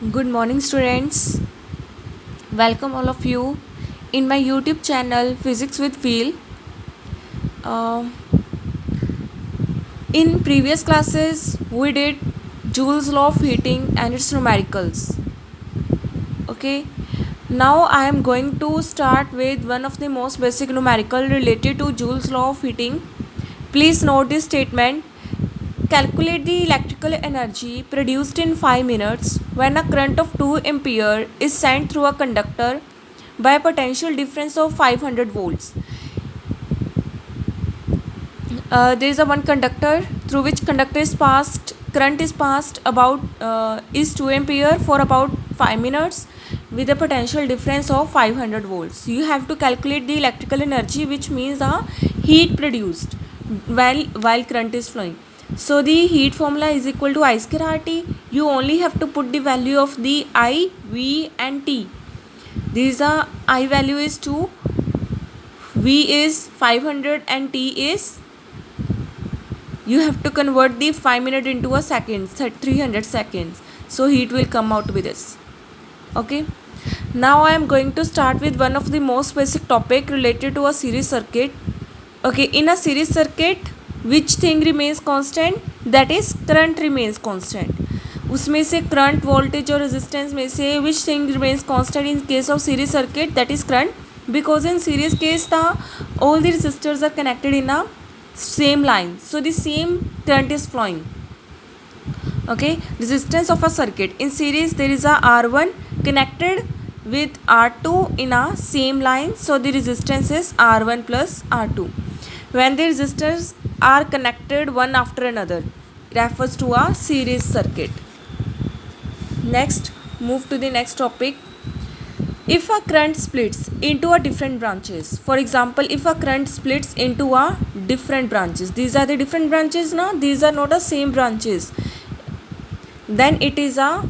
Good morning, students. Welcome all of you in my YouTube channel Physics with Feel. Um in previous classes, we did Joule's law of heating and its numericals. Okay, now I am going to start with one of the most basic numerical related to Joule's law of heating. Please note this statement. Calculate the electrical energy produced in 5 minutes when a current of 2 ampere is sent through a conductor by a potential difference of 500 volts. There is a one conductor through which current is passed about is 2 ampere for about 5 minutes with a potential difference of 500 volts. You have to calculate the electrical energy, which means the heat produced while current is flowing. So the heat formula is equal to I square RT. You only have to put the value of the I, V and T. These are I value is 2, V is 500 and T is, you have to convert the 5 minute into a second, 300 seconds. So heat will come out with this. Okay. Now I am going to start with one of the most basic topic related to a series circuit. Okay, in a series circuit, which thing remains constant? That is current remains constant. उसमें से current voltage और resistance में से which thing remains constant in case of series circuit? That is current, because in series case the all the resistors are connected in a same line, so the same current is flowing. Okay, resistance of a circuit in series, there is a R1 connected with R2 in a same line, so the resistance is R1 plus R2. When the resistors are connected one after another, refers to a series circuit. Next, move to the next topic. If a current splits into a different branches, for example, if a current splits into a different branches, these are the different branches now, these are not the same branches, then it is a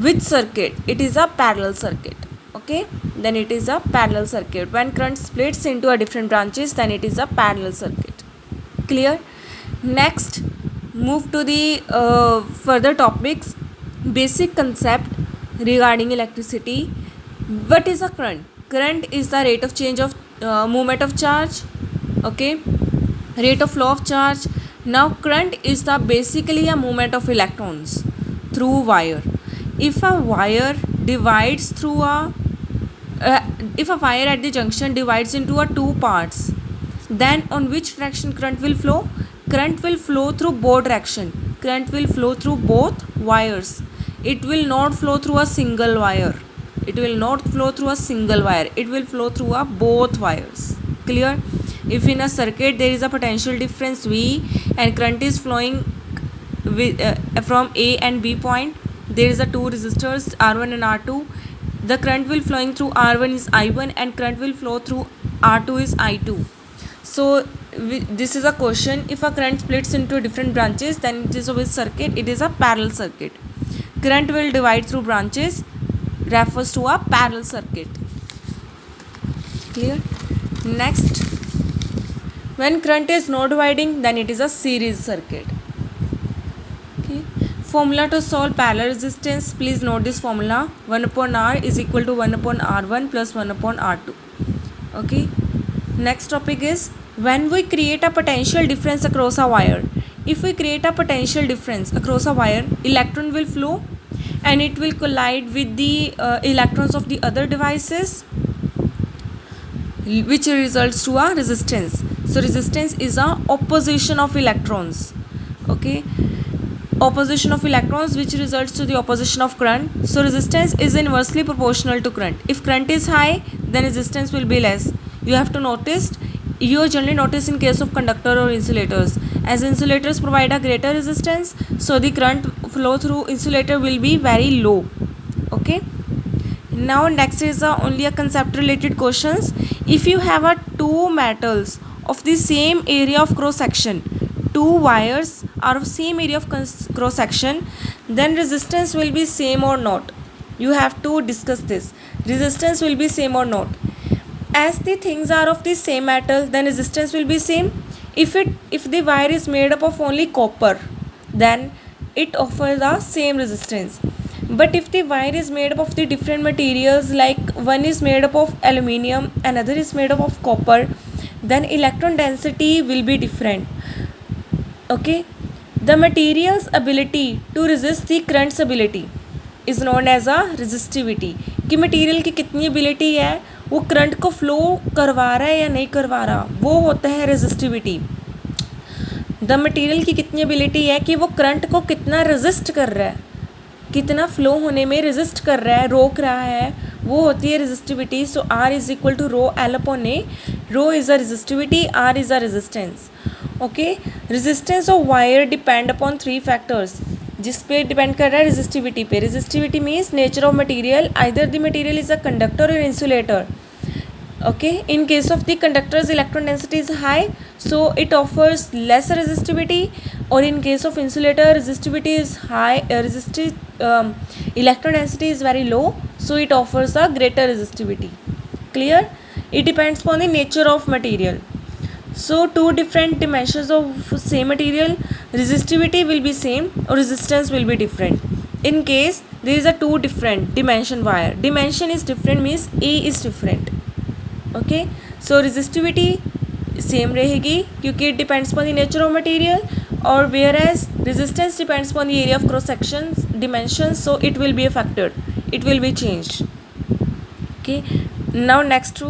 which circuit? It is a parallel circuit. Okay, then it is a parallel circuit. When current splits into a different branches, then it is a parallel circuit. Clear? Next, move to the further topics. Basic concept regarding electricity. What is a current? Current is the rate of change of movement of charge. Okay, rate of flow of charge. Now current is the basically a movement of electrons through wire. If a wire divides through a if a wire at the junction divides into a two parts, then on which direction current will flow? Current will flow through both direction. Current will flow through both wires. It will not flow through a single wire. It will not flow through a single wire. It will flow through a both wires. Clear? If in a circuit there is a potential difference V and current is flowing with, from A and B point, there is a two resistors R1 and R2. The current will flowing through R1 is I1 and current will flow through R2 is I2. So this is a question. If a current splits into different branches, then it is a which circuit? It is a parallel circuit. Current will divide through branches, refers to a parallel circuit. Clear? Next, when current is not dividing, then it is a series circuit. Okay. Formula to solve parallel resistance. Please note this formula. 1 upon R is equal to 1 upon R1 plus 1 upon R2. Okay. Next topic is when we create a potential difference across a wire. If we create a potential difference across a wire, electron will flow and it will collide with the electrons of the other devices, which results to a resistance. So resistance is a opposition of electrons. Okay, opposition of electrons which results to the opposition of current. So resistance is inversely proportional to current. If current is high, then resistance will be less. You have to notice, you generally notice in case of conductor or insulators, as insulators provide a greater resistance, so the current flow through insulator will be very low. Okay, now next is only a concept related questions. If you have a two metals of the same area of cross section, two wires are of same area of cross section, then resistance will be same or not? You have to discuss this. Resistance will be same or not? As the things are of the same metal, then resistance will be same. If the wire is made up of only copper, then it offers the same resistance. But if the wire is made up of the different materials, like one is made up of aluminium, another is made up of copper, then electron density will be different. Okay, the material's ability to resist the current's ability is known as a resistivity. कि material की कितनी ability है वो current को flow करवा रहा है या नहीं करवा रहा, वो होता है रेजिस्टिविटी. द मटेरियल की कितनी एबिलिटी है कि वो करंट को कितना रेजिस्ट कर रहा है, कितना फ्लो होने में रेजिस्ट कर रहा है, रोक रहा है, वो होती है resistivity. So R is equal to rho L upon A. Rho is a resistivity, R is a resistance. Okay, resistance of wire depend upon 3 factors. जिस पे डिपेंड कर रहा है रेजिस्टिविटी पे. Resistivity means nature of material, either the material is a conductor और insulator. Okay, in case of the conductor's electron density is high, so it offers less resistivity, or in case of insulator resistivity is high, electron density is very low, so it offers a greater resistivity. Clear? It depends upon the nature of material. So two different dimensions of same material, resistivity will be same or resistance will be different. In case there is a two different dimension wire, dimension is different means A is different. Okay, so resistivity same रहेगी क्योंकि it depends upon the nature of material, और whereas resistance depends upon the area of cross section dimension, so it will be affected, it will be changed. Okay, now next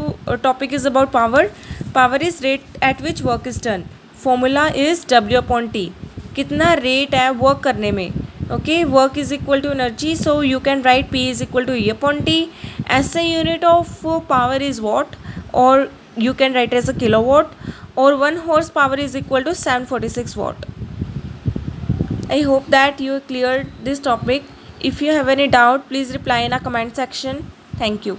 topic is about power. Power is rate at which work is done. Formula is W upon T. कितना rate है work करने में. Okay, work is equal to energy, so you can write P is equal to E upon T. SI unit of power is watt, or you can write as a kilowatt, or 1 horsepower is equal to 746 watt. I hope that you cleared this topic. If you have any doubt, please reply in a comment section. Thank you.